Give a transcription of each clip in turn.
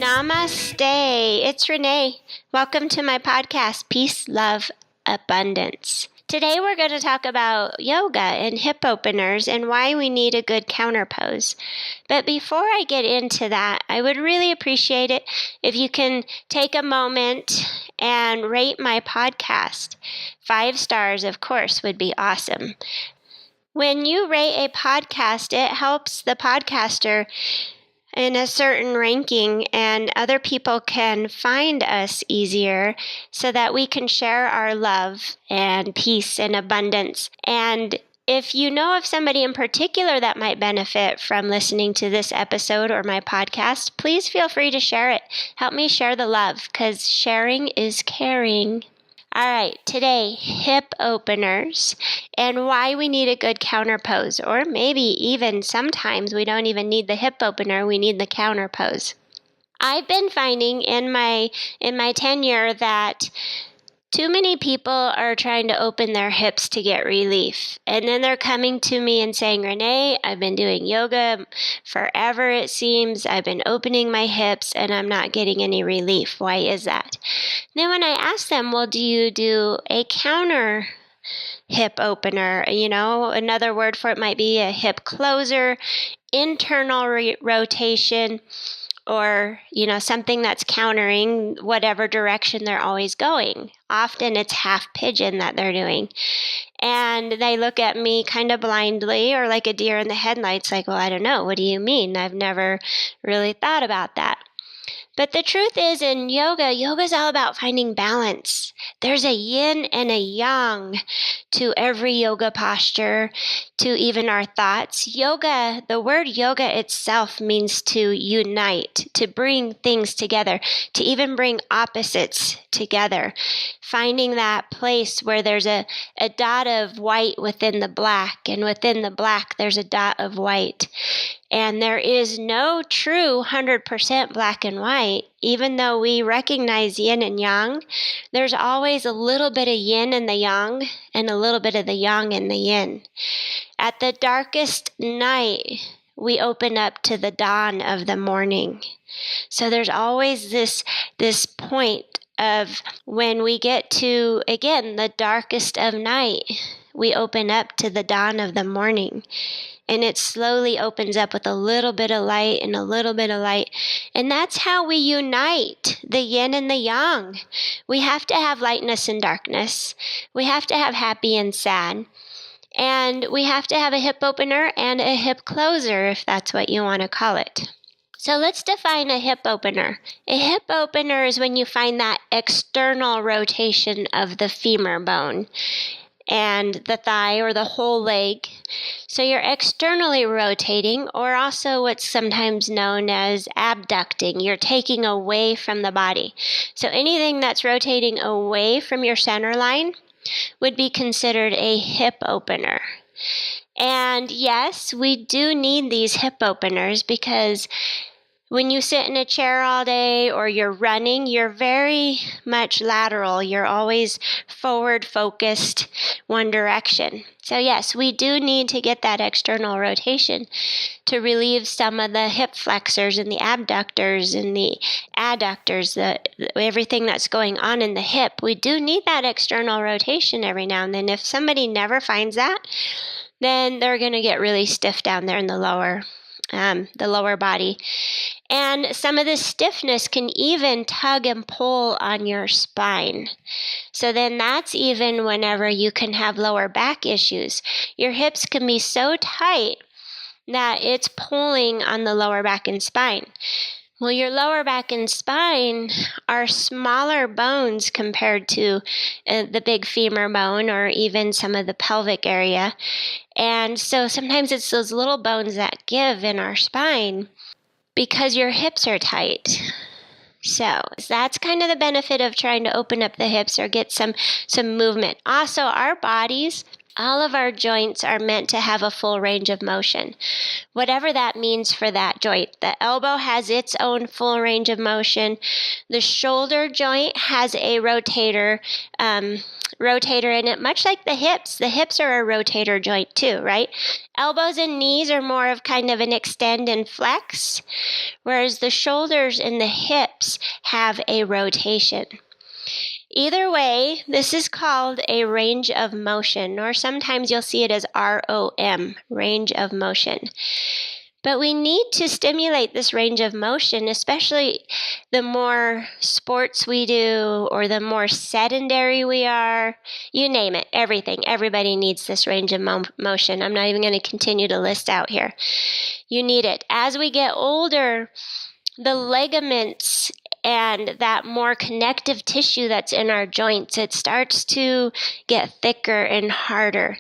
Namaste. It's Renee. Welcome to my podcast, Peace, Love, Abundance. Today we're going to talk about yoga and hip openers and why we need a good counter pose. But before I get into that, I would really appreciate it if you can take a moment and rate my podcast. 5 stars, of course, would be awesome. When you rate a podcast, it helps the podcaster in a certain ranking and other people can find us easier so that we can share our love and peace and abundance. And if you know of somebody in particular that might benefit from listening to this episode or my podcast, please feel free to share it. Help me share the love because sharing is caring. All right, today, hip openers and why we need a good counter pose, or maybe even sometimes we don't even need the hip opener, we need the counter pose. I've been finding in my tenure that too many people are trying to open their hips to get relief. And then they're coming to me and saying, Renee, I've been doing yoga forever, it seems. I've been opening my hips and I'm not getting any relief. Why is that? Then when I ask them, well, do you do a counter hip opener? You know, another word for it might be a hip closer, internal rotation, or, something that's countering whatever direction they're always going. Often it's half pigeon that they're doing. And they look at me kind of blindly or like a deer in the headlights, like, well, I don't know. What do you mean? I've never really thought about that. But the truth is in yoga's all about finding balance. There's a yin and a yang to every yoga posture, to even our thoughts. Yoga, the word yoga itself means to unite, to bring things together, to even bring opposites together. Finding that place where there's a dot of white within the black, and within the black there's a dot of white. And there is no true 100% black and white. Even though we recognize yin and yang, there's always a little bit of yin in the yang and a little bit of the yang in the yin. At the darkest night, we open up to the dawn of the morning. So there's always this point of when we get to, again, the darkest of night, we open up to the dawn of the morning. And it slowly opens up with a little bit of light and a little bit of light. And that's how we unite the yin and the yang. We have to have lightness and darkness. We have to have happy and sad. And we have to have a hip opener and a hip closer, if that's what you want to call it. So let's define a hip opener. A hip opener is when you find that external rotation of the femur bone and the thigh or the whole leg. So you're externally rotating, or also what's sometimes known as abducting. You're taking away from the body. So anything that's rotating away from your center line would be considered a hip opener. And yes, we do need these hip openers because when you sit in a chair all day or you're running, you're very much lateral. You're always forward focused one direction. So yes, we do need to get that external rotation to relieve some of the hip flexors and the abductors and the adductors, everything that's going on in the hip. We do need that external rotation every now and then. If somebody never finds that, then they're going to get really stiff down there in the lower body. And some of this stiffness can even tug and pull on your spine. So then that's even whenever you can have lower back issues. Your hips can be so tight that it's pulling on the lower back and spine. Well, your lower back and spine are smaller bones compared to the big femur bone or even some of the pelvic area. And so sometimes it's those little bones that give in our spine because your hips are tight. So that's kind of the benefit of trying to open up the hips or get some movement. Also, our bodies All of our joints are meant to have a full range of motion, whatever that means for that joint. The elbow has its own full range of motion. The shoulder joint has a rotator in it, much like the hips. The hips are a rotator joint too, right? Elbows and knees are more of kind of an extend and flex, whereas the shoulders and the hips have a rotation. Either way, this is called a range of motion, or sometimes you'll see it as ROM, range of motion. But we need to stimulate this range of motion, especially the more sports we do or the more sedentary we are. You name it, everything. Everybody needs this range of motion. I'm not even going to continue to list out here. You need it. As we get older, the ligaments and that more connective tissue that's in our joints, it starts to get thicker and harder.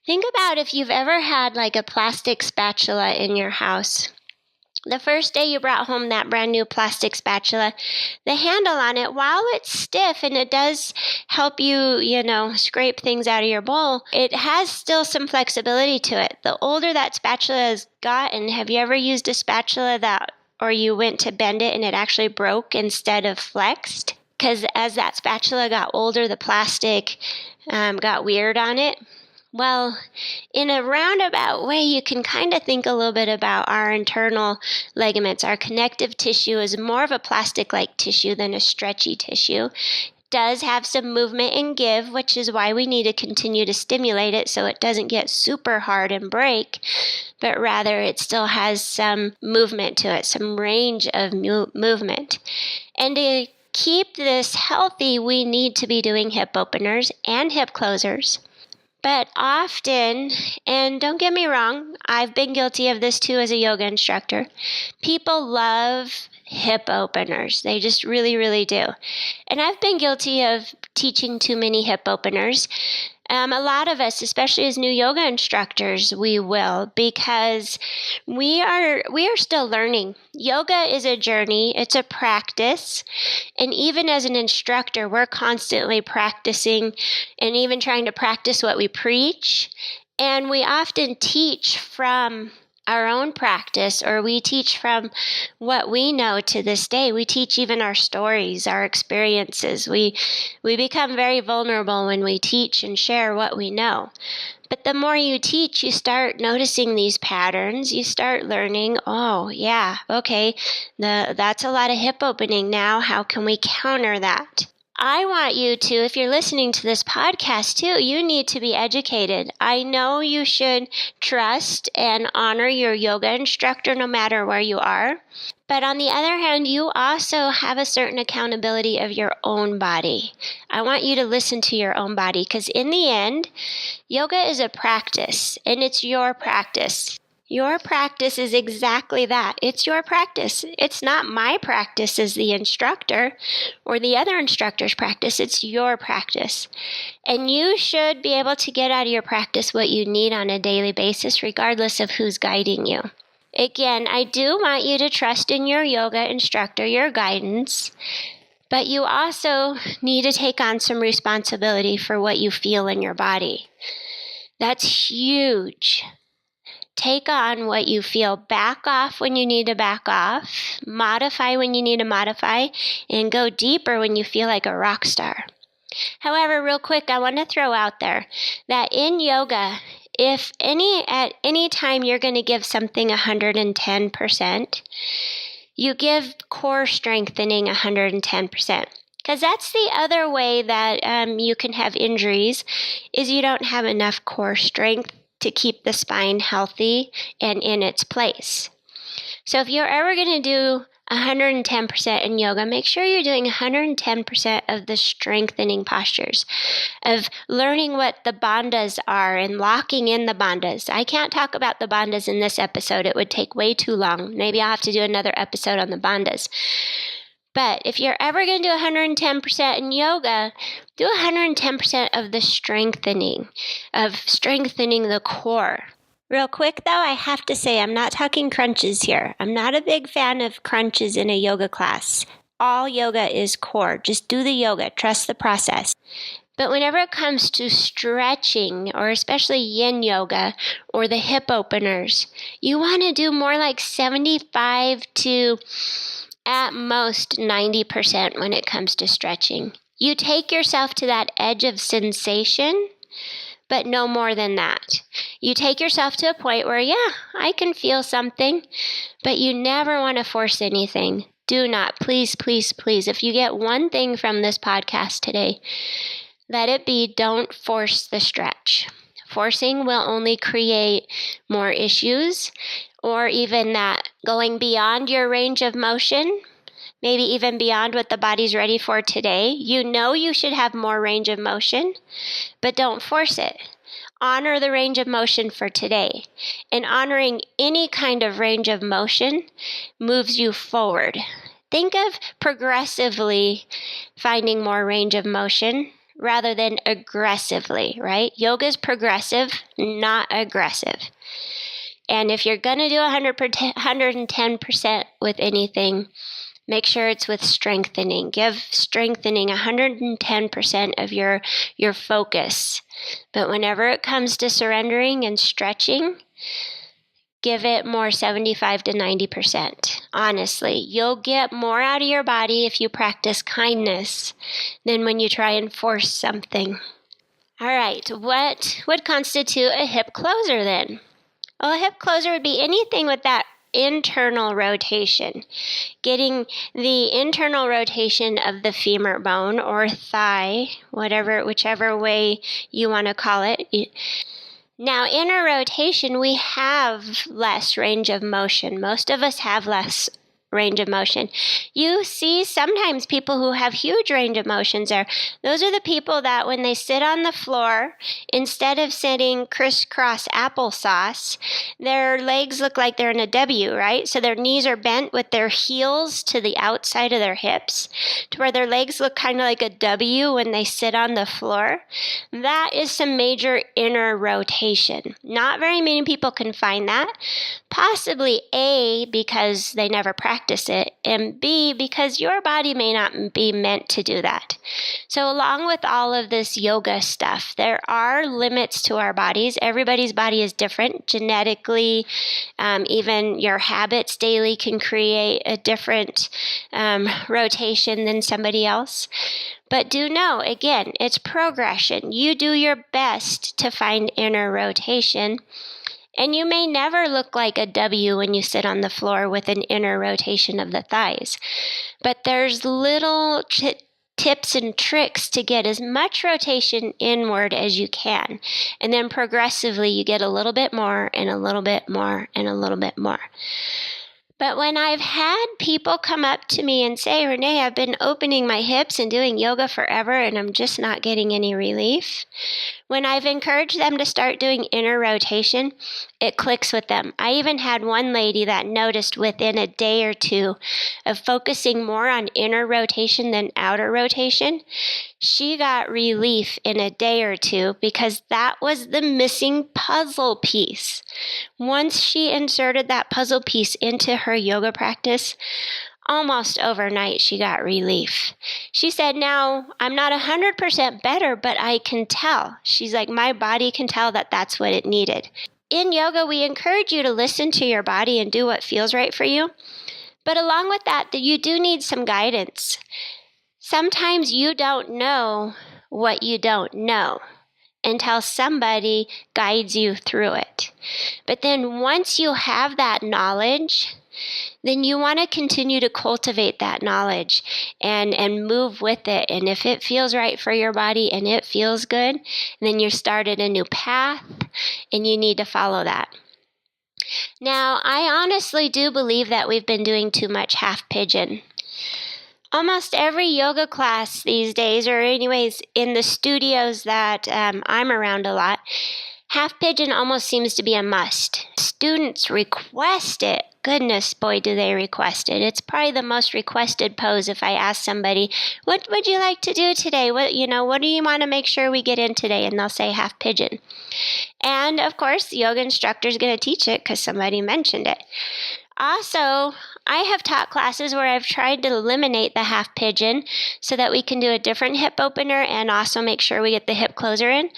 Think about if you've ever had like a plastic spatula in your house. The first day you brought home that brand new plastic spatula, the handle on it, while it's stiff and it does help you, scrape things out of your bowl, it has still some flexibility to it. The older that spatula has gotten, have you ever used a spatula or you went to bend it and it actually broke instead of flexed? Because as that spatula got older, the plastic got weird on it. Well, in a roundabout way, you can kind of think a little bit about our internal ligaments. Our connective tissue is more of a plastic-like tissue than a stretchy tissue. Does have some movement and give, which is why we need to continue to stimulate it so it doesn't get super hard and break, but rather it still has some movement to it, some range of movement. And to keep this healthy, we need to be doing hip openers and hip closers. But often, and don't get me wrong, I've been guilty of this too as a yoga instructor, people love hip openers. They just really, really do. And I've been guilty of teaching too many hip openers. A lot of us, especially as new yoga instructors, we will, because we are still learning. Yoga is a journey. It's a practice. And even as an instructor, we're constantly practicing and even trying to practice what we preach. And we often teach from our own practice, or we teach from what we know to this day. We teach even our stories, our experiences. We become very vulnerable when we teach and share what we know. But the more you teach, you start noticing these patterns. You start learning, oh, yeah, okay, that's a lot of hip opening now. How can we counter that? I want you to, if you're listening to this podcast too, you need to be educated. I know you should trust and honor your yoga instructor no matter where you are. But on the other hand, you also have a certain accountability of your own body. I want you to listen to your own body, because in the end, yoga is a practice, and it's your practice. Your practice is exactly that. It's your practice. It's not my practice as the instructor or the other instructor's practice. It's your practice. And you should be able to get out of your practice what you need on a daily basis, regardless of who's guiding you. Again, I do want you to trust in your yoga instructor, your guidance, but you also need to take on some responsibility for what you feel in your body. That's huge. Take on what you feel. Back off when you need to back off. Modify when you need to modify. And go deeper when you feel like a rock star. However, real quick, I want to throw out there that in yoga, if at any time you're going to give something 110%, you give core strengthening 110%. Because that's the other way that you can have injuries, is you don't have enough core strength to keep the spine healthy and in its place. So if you're ever going to do 110% in yoga, make sure you're doing 110% of the strengthening postures, of learning what the bandhas are and locking in the bandhas. I can't talk about the bandhas in this episode. It would take way too long. Maybe I'll have to do another episode on the bandhas. But if you're ever going to do 110% in yoga, do 110% of the strengthening the core. Real quick, though, I have to say I'm not talking crunches here. I'm not a big fan of crunches in a yoga class. All yoga is core. Just do the yoga. Trust the process. But whenever it comes to stretching, or especially yin yoga or the hip openers, you want to do more like 75 to at most 90% when it comes to stretching. You take yourself to that edge of sensation, but no more than that. You take yourself to a point where, yeah, I can feel something, but you never want to force anything. Do not, please, please, please. If you get one thing from this podcast today, let it be, don't force the stretch. Forcing will only create more issues, or even that going beyond your range of motion, maybe even beyond what the body's ready for today. You know you should have more range of motion, but don't force it. Honor the range of motion for today. And honoring any kind of range of motion moves you forward. Think of progressively finding more range of motion rather than aggressively, right? Yoga is progressive, not aggressive. And if you're going to do 110% with anything, make sure it's with strengthening. Give strengthening 110% of your focus. But whenever it comes to surrendering and stretching, give it more 75 to 90%. Honestly, you'll get more out of your body if you practice kindness than when you try and force something. All right, what would constitute a hip closer then? Well, a hip closer would be anything with that internal rotation, getting the internal rotation of the femur bone or thigh, whichever way you want to call it. Now, inner rotation, we have less range of motion. Most of us have less range of motion. You see sometimes people who have huge range of motions those are the people that when they sit on the floor, instead of sitting crisscross applesauce, their legs look like they're in a W, right? So their knees are bent with their heels to the outside of their hips, to where their legs look kind of like a W when they sit on the floor. That is some major inner rotation. Not very many people can find that. Possibly A, because they never practice it, and B, because your body may not be meant to do that. So along with all of this yoga stuff, there are limits to our bodies. Everybody's body is different genetically. Even your habits daily can create a different rotation than somebody else. But do know, again, it's progression. You do your best to find inner rotation. And you may never look like a W when you sit on the floor with an inner rotation of the thighs. But there's little tips and tricks to get as much rotation inward as you can. And then progressively you get a little bit more and a little bit more and a little bit more. But when I've had people come up to me and say, Renee, I've been opening my hips and doing yoga forever and I'm just not getting any relief. When I've encouraged them to start doing inner rotation, it clicks with them. I even had one lady that noticed within a day or two of focusing more on inner rotation than outer rotation. She got relief in a day or two because that was the missing puzzle piece. Once she inserted that puzzle piece into her yoga practice, almost overnight she got relief. She said, now I'm not 100% better, but I can tell. She's like, my body can tell that that's what it needed. In yoga, we encourage you to listen to your body and do what feels right for you. But along with that, you do need some guidance. Sometimes you don't know what you don't know until somebody guides you through it. But then once you have that knowledge, then you want to continue to cultivate that knowledge and move with it. And if it feels right for your body and it feels good, then you started a new path and you need to follow that. Now, I honestly do believe that we've been doing too much half pigeon. Almost every yoga class these days, or anyways in the studios that I'm around a lot, half pigeon almost seems to be a must. Students request it. Goodness, boy, do they request it. It's probably the most requested pose if I ask somebody, what would you like to do today? What do you want to make sure we get in today? And they'll say half pigeon. And of course, the yoga instructor is going to teach it because somebody mentioned it. Also, I have taught classes where I've tried to eliminate the half pigeon so that we can do a different hip opener and also make sure we get the hip closer in.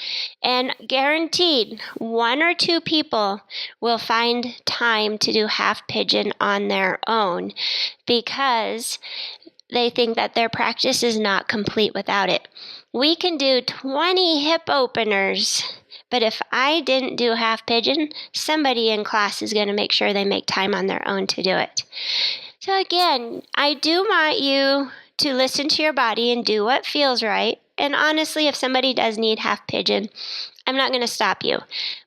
And guaranteed, 1 or 2 people will find time to do half pigeon on their own because they think that their practice is not complete without it. We can do 20 hip openers, but if I didn't do half pigeon, somebody in class is going to make sure they make time on their own to do it. So again, I do want you to listen to your body and do what feels right. And honestly, if somebody does need half pigeon, I'm not going to stop you.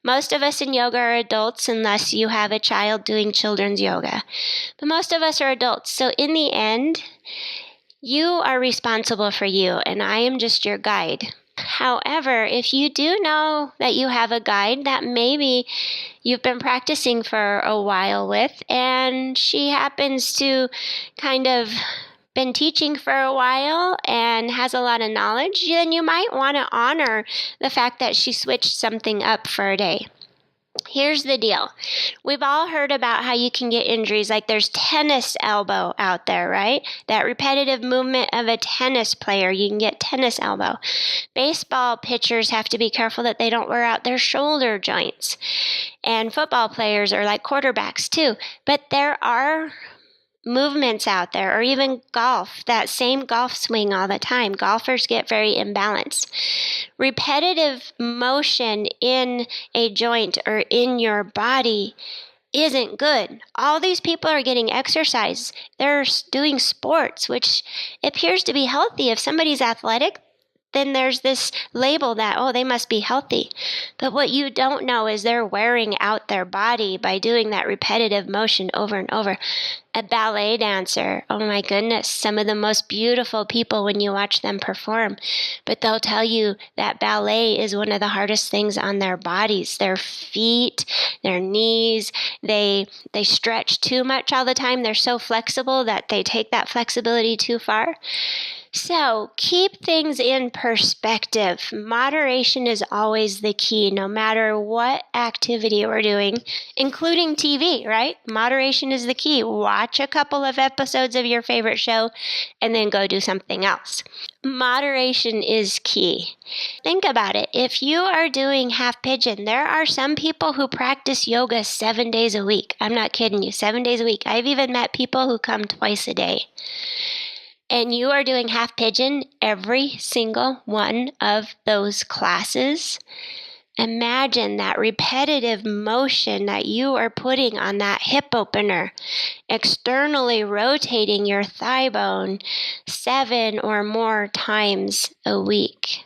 Most of us in yoga are adults unless you have a child doing children's yoga. But most of us are adults. So in the end, you are responsible for you, and I am just your guide. However, if you do know that you have a guide that maybe you've been practicing for a while with, and she happens to kind of been teaching for a while and has a lot of knowledge, then you might want to honor the fact that she switched something up for a day. Here's the deal. We've all heard about how you can get injuries, like there's tennis elbow out there, right? That repetitive movement of a tennis player, you can get tennis elbow. Baseball pitchers have to be careful that they don't wear out their shoulder joints. And football players are like quarterbacks too. But there are movements out there, or even golf, that same golf swing all the time. Golfers get very imbalanced. Repetitive motion in a joint or in your body isn't good. All these people are getting exercise. They're doing sports, which appears to be healthy. If somebody's athletic, then there's this label that, oh, they must be healthy. But what you don't know is they're wearing out their body by doing that repetitive motion over and over. A ballet dancer, oh my goodness, some of the most beautiful people when you watch them perform. But they'll tell you that ballet is one of the hardest things on their bodies. Their feet, their knees, they stretch too much all the time. They're so flexible that they take that flexibility too far. So keep things in perspective. Moderation is always the key, no matter what activity we're doing, including TV, right? Moderation is the key. Watch a couple of episodes of your favorite show and then go do something else. Moderation is key. Think about it. If you are doing half pigeon, there are some people who practice yoga 7 days a week. I'm not kidding you, 7 days a week. I've even met people who come twice a day. And you are doing half pigeon every single one of those classes. Imagine that repetitive motion that you are putting on that hip opener, externally rotating your thigh bone 7 or more times a week.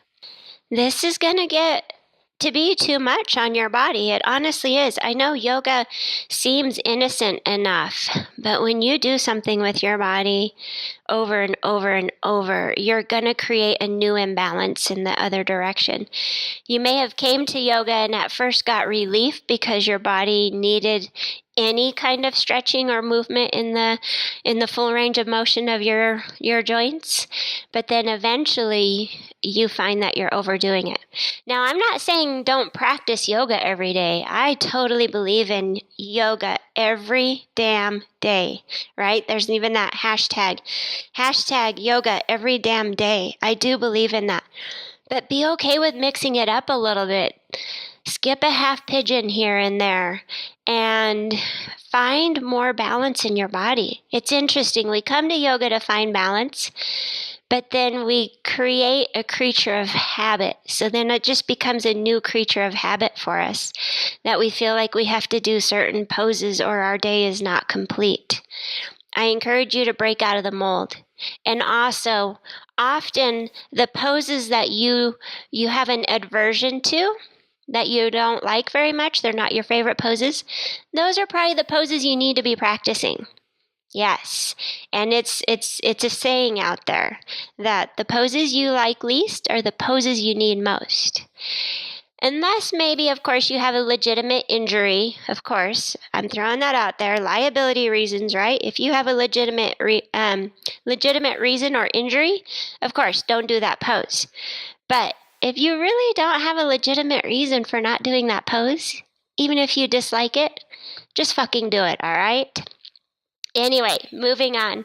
This is going to get to be too much on your body. It honestly is. I know yoga seems innocent enough, but when you do something with your body over and over and over, you're going to create a new imbalance in the other direction. You may have came to yoga and at first got relief because your body needed any kind of stretching or movement in the full range of motion of your joints, but then eventually you find that you're overdoing it. Now, I'm not saying don't practice yoga every day. I totally believe in yoga every damn day, right? There's even that hashtag yoga every damn day. I do believe in that. But be okay with mixing it up a little bit. Skip a half pigeon here and there and find more balance in your body. It's interesting. We come to yoga to find balance, but then we create a creature of habit. So then it just becomes a new creature of habit for us that we feel like we have to do certain poses or our day is not complete. I encourage you to break out of the mold. And also, often the poses that you have an aversion to, that you don't like very much, they're not your favorite poses, those are probably the poses you need to be practicing. Yes, and it's a saying out there that the poses you like least are the poses you need most. Unless maybe, of course, you have a legitimate injury, of course. I'm throwing that out there. Liability reasons, right? If you have a legitimate reason or injury, of course, don't do that pose. But if you really don't have a legitimate reason for not doing that pose, even if you dislike it, just fucking do it, all right? Anyway, moving on.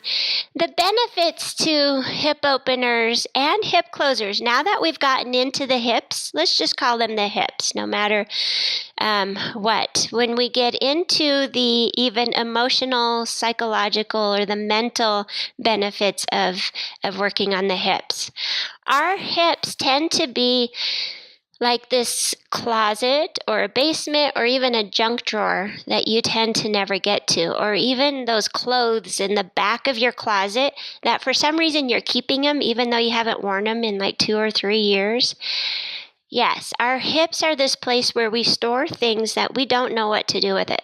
The benefits to hip openers and hip closers. Now that we've gotten into the hips, let's just call them the hips, no matter what. When we get into the even emotional, psychological, or the mental benefits of working on the hips, our hips tend to be like this closet or a basement or even a junk drawer that you tend to never get to, or even those clothes in the back of your closet that for some reason you're keeping them even though you haven't worn them in like 2 or 3 years. Yes, our hips are this place where we store things that we don't know what to do with it.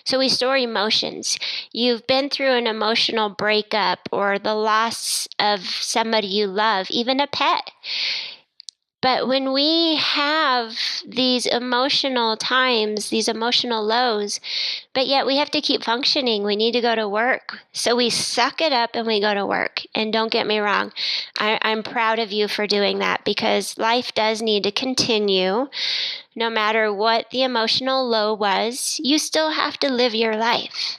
So we store emotions. You've been through an emotional breakup or the loss of somebody you love, even a pet. But when we have these emotional times, these emotional lows, but yet we have to keep functioning, we need to go to work. So we suck it up and we go to work. And don't get me wrong, I'm proud of you for doing that, because life does need to continue. No matter what the emotional low was, you still have to live your life.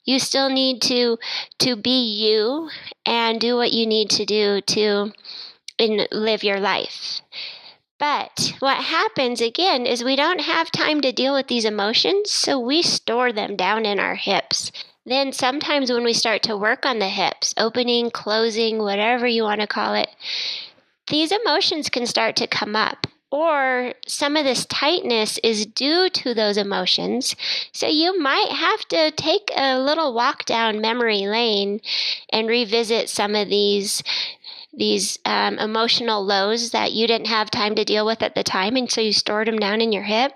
You still need to be you and do what you need to do to live your life. But what happens again is we don't have time to deal with these emotions, so we store them down in our hips. Then sometimes when we start to work on the hips, opening, closing, whatever you want to call it, these emotions can start to come up. Or some of this tightness is due to those emotions. So you might have to take a little walk down memory lane and revisit some of these emotional lows that you didn't have time to deal with at the time, and so you stored them down in your hip.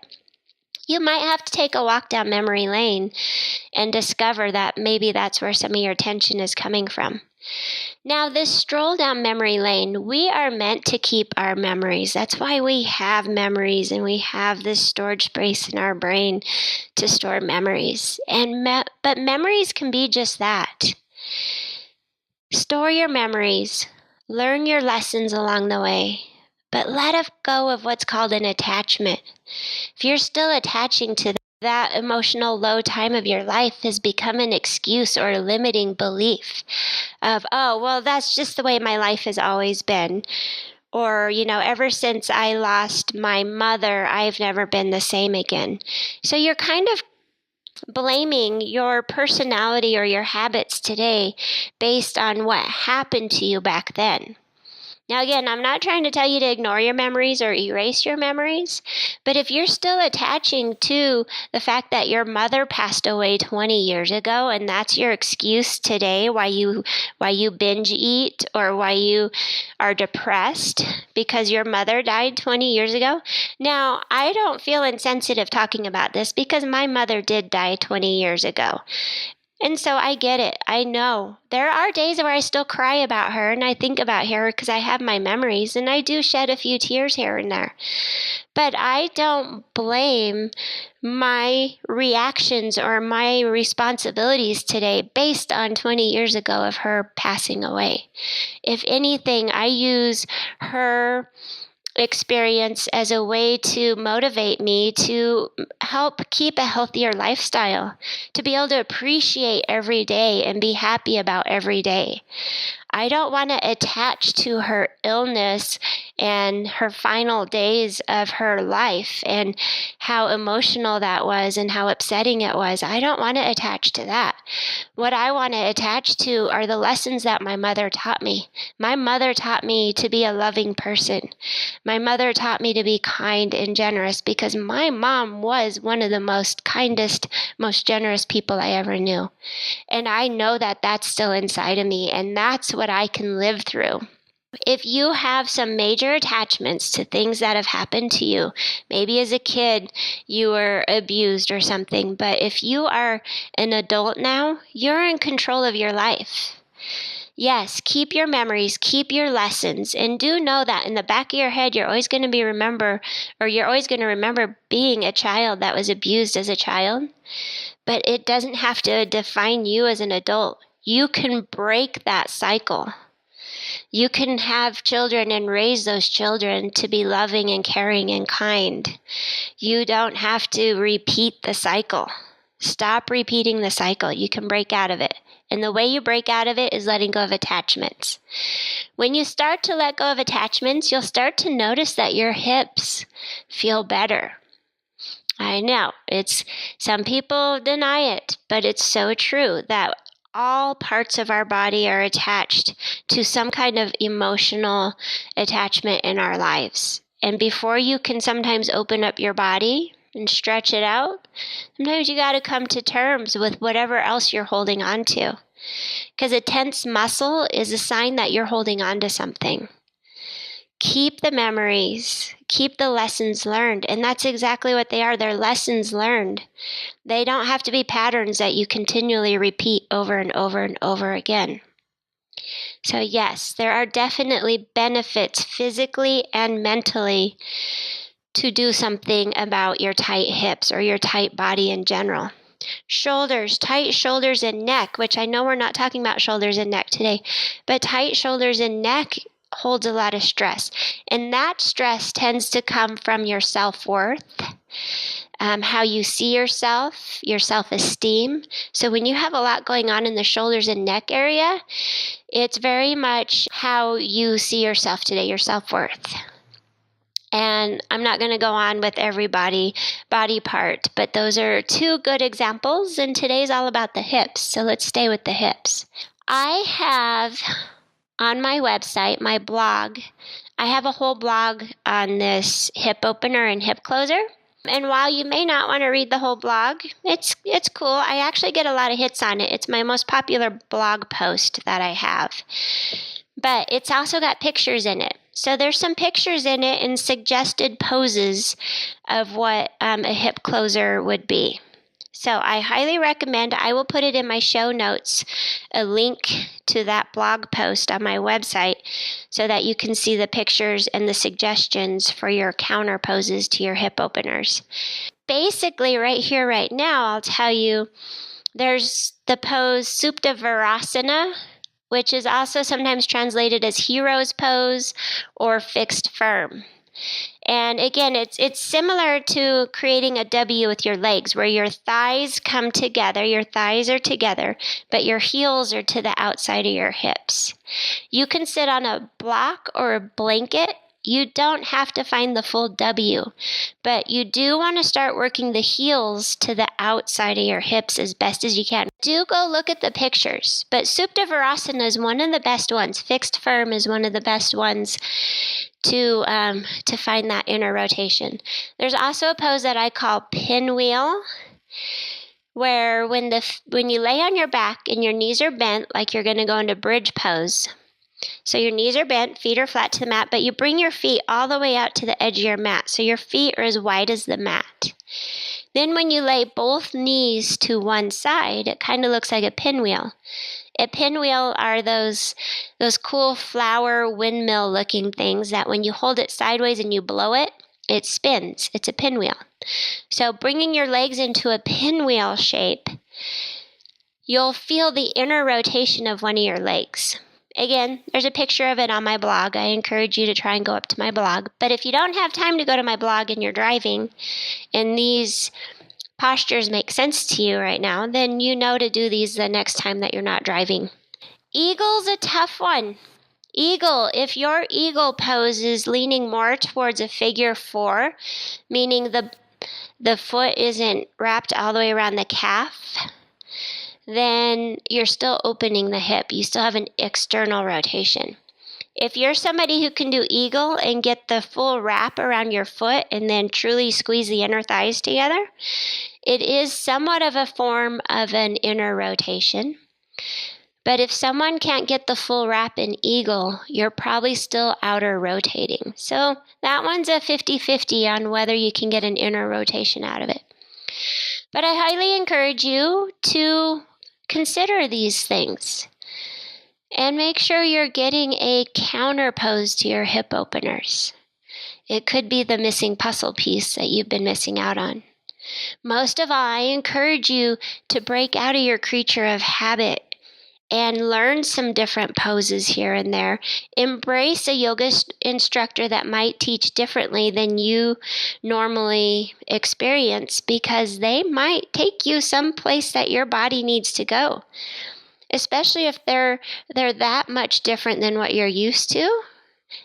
You might have to take a walk down memory lane and discover that maybe that's where some of your tension is coming from. Now, this stroll down memory lane, we are meant to keep our memories. That's why we have memories and we have this storage space in our brain to store memories. But memories can be just that. Store your memories. Learn your lessons along the way, but let go of what's called an attachment. If you're still attaching to that emotional low time of your life, has become an excuse or a limiting belief of, oh, well, that's just the way my life has always been. Or, ever since I lost my mother, I've never been the same again. So you're kind of blaming your personality or your habits today based on what happened to you back then. Now, again, I'm not trying to tell you to ignore your memories or erase your memories, but if you're still attaching to the fact that your mother passed away 20 years ago and that's your excuse today why you binge eat or why you are depressed because your mother died 20 years ago. Now, I don't feel insensitive talking about this because my mother did die 20 years ago. And so I get it. I know. There are days where I still cry about her and I think about her because I have my memories and I do shed a few tears here and there. But I don't blame my reactions or my responsibilities today based on 20 years ago of her passing away. If anything, I use her experience as a way to motivate me to help keep a healthier lifestyle, to be able to appreciate every day and be happy about every day. I don't want to attach to her illness and her final days of her life and how emotional that was and how upsetting it was. I don't want to attach to that. What I want to attach to are the lessons that my mother taught me. My mother taught me to be a loving person. My mother taught me to be kind and generous because my mom was one of the most kindest, most generous people I ever knew. And I know that that's still inside of me, and that's what I can live through. If you have some major attachments to things that have happened to you, maybe as a kid you were abused or something, but if you are an adult now, you're in control of your life. Yes, keep your memories, keep your lessons, and do know that in the back of your head you're always going to remember being a child that was abused as a child. But it doesn't have to define you as an adult. You can break that cycle. You can have children and raise those children to be loving and caring and kind. You don't have to repeat the cycle. Stop repeating the cycle. You can break out of it. And the way you break out of it is letting go of attachments. When you start to let go of attachments, you'll start to notice that your hips feel better. I know, some people deny it, but it's so true that all parts of our body are attached to some kind of emotional attachment in our lives. And before you can sometimes open up your body and stretch it out, sometimes you got to come to terms with whatever else you're holding on to. Because a tense muscle is a sign that you're holding on to something. Keep the memories, keep the lessons learned, and that's exactly what they are. They're lessons learned. They don't have to be patterns that you continually repeat over and over and over again. So yes, there are definitely benefits physically and mentally to do something about your tight hips or your tight body in general. Shoulders, tight shoulders and neck, which I know we're not talking about shoulders and neck today, but tight shoulders and neck holds a lot of stress. And that stress tends to come from your self-worth, how you see yourself, your self-esteem. So when you have a lot going on in the shoulders and neck area, it's very much how you see yourself today, your self-worth. And I'm not going to go on with every body part, but those are two good examples. And today's all about the hips. So let's stay with the hips. I have on my website, my blog, I have a whole blog on this hip opener and hip closer. And while you may not want to read the whole blog, it's cool. I actually get a lot of hits on it. It's my most popular blog post that I have. But it's also got pictures in it. So there's some pictures in it and suggested poses of what a hip closer would be. So I highly recommend, I will put it in my show notes, a link to that blog post on my website so that you can see the pictures and the suggestions for your counter poses to your hip openers. Basically, right here, right now, I'll tell you, there's the pose Supta Vajrasana, which is also sometimes translated as hero's pose or fixed firm. And again, it's similar to creating a W with your legs, where your thighs come together, your thighs are together, but your heels are to the outside of your hips. You can sit on a block or a blanket. You don't have to find the full W, but you do want to start working the heels to the outside of your hips as best as you can. Do go look at the pictures, but Supta Vajrasana is one of the best ones. Fixed firm is one of the best ones to find that inner rotation. There's also a pose that I call pinwheel, where when you lay on your back and your knees are bent, like you're going to go into bridge pose. So your knees are bent, feet are flat to the mat, but you bring your feet all the way out to the edge of your mat. So your feet are as wide as the mat. Then when you lay both knees to one side, it kind of looks like a pinwheel. A pinwheel are those cool flower windmill looking things that when you hold it sideways and you blow it, it spins. It's a pinwheel. So bringing your legs into a pinwheel shape, you'll feel the inner rotation of one of your legs. Again, there's a picture of it on my blog. I encourage you to try and go up to my blog. But if you don't have time to go to my blog and you're driving and these postures make sense to you right now, then you know to do these the next time that you're not driving. Eagle's a tough one. Eagle, if your eagle pose is leaning more towards a figure 4, meaning the foot isn't wrapped all the way around the calf, then you're still opening the hip. You still have an external rotation. If you're somebody who can do eagle and get the full wrap around your foot and then truly squeeze the inner thighs together, it is somewhat of a form of an inner rotation. But if someone can't get the full wrap in eagle, you're probably still outer rotating. So that one's a 50-50 on whether you can get an inner rotation out of it. But I highly encourage you to consider these things and make sure you're getting a counter pose to your hip openers. It could be the missing puzzle piece that you've been missing out on. Most of all, I encourage you to break out of your creature of habit and learn some different poses here and there. Embrace a yoga instructor that might teach differently than you normally experience, because they might take you someplace that your body needs to go. Especially if they're that much different than what you're used to,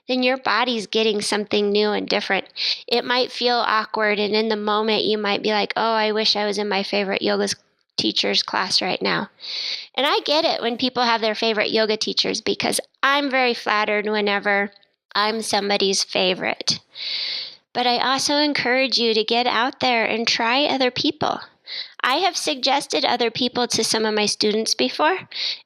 then your body's getting something new and different. It might feel awkward, and in the moment you might be like, oh, I wish I was in my favorite yoga teacher's class right now. And I get it when people have their favorite yoga teachers, because I'm very flattered whenever I'm somebody's favorite. But I also encourage you to get out there and try other people. I have suggested other people to some of my students before,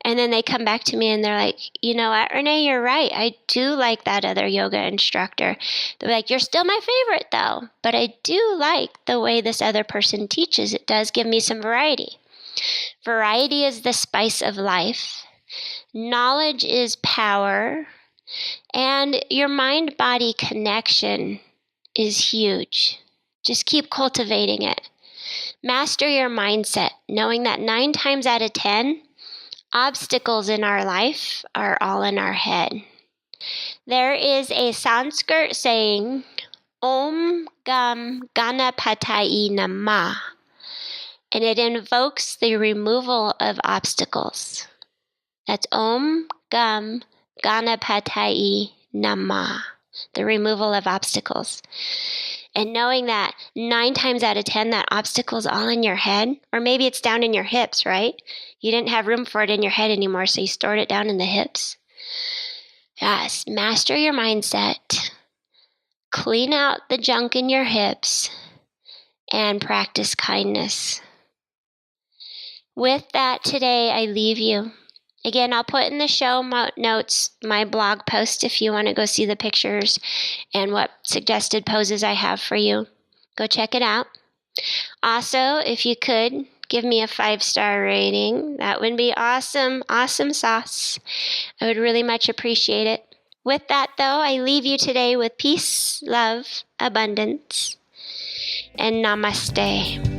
and then they come back to me and they're like, you know what, Renee, you're right. I do like that other yoga instructor. They're like, you're still my favorite though, but I do like the way this other person teaches. It does give me some variety. Variety is the spice of life. Knowledge is power. And your mind-body connection is huge. Just keep cultivating it. Master your mindset, knowing that 9 times out of 10, obstacles in our life are all in our head. There is a Sanskrit saying, Om Gam Ganapataye Namah, and it invokes the removal of obstacles. That's Om Gam Ganapataye Namah, the removal of obstacles. And knowing that 9 times out of 10, that obstacle's all in your head, or maybe it's down in your hips, right? You didn't have room for it in your head anymore, so you stored it down in the hips. Yes, master your mindset, clean out the junk in your hips, and practice kindness. With that, today I leave you. Again, I'll put in the show notes my blog post if you want to go see the pictures and what suggested poses I have for you. Go check it out. Also, if you could, give me a 5-star rating. That would be awesome. Awesome sauce. I would really much appreciate it. With that, though, I leave you today with peace, love, abundance, and namaste.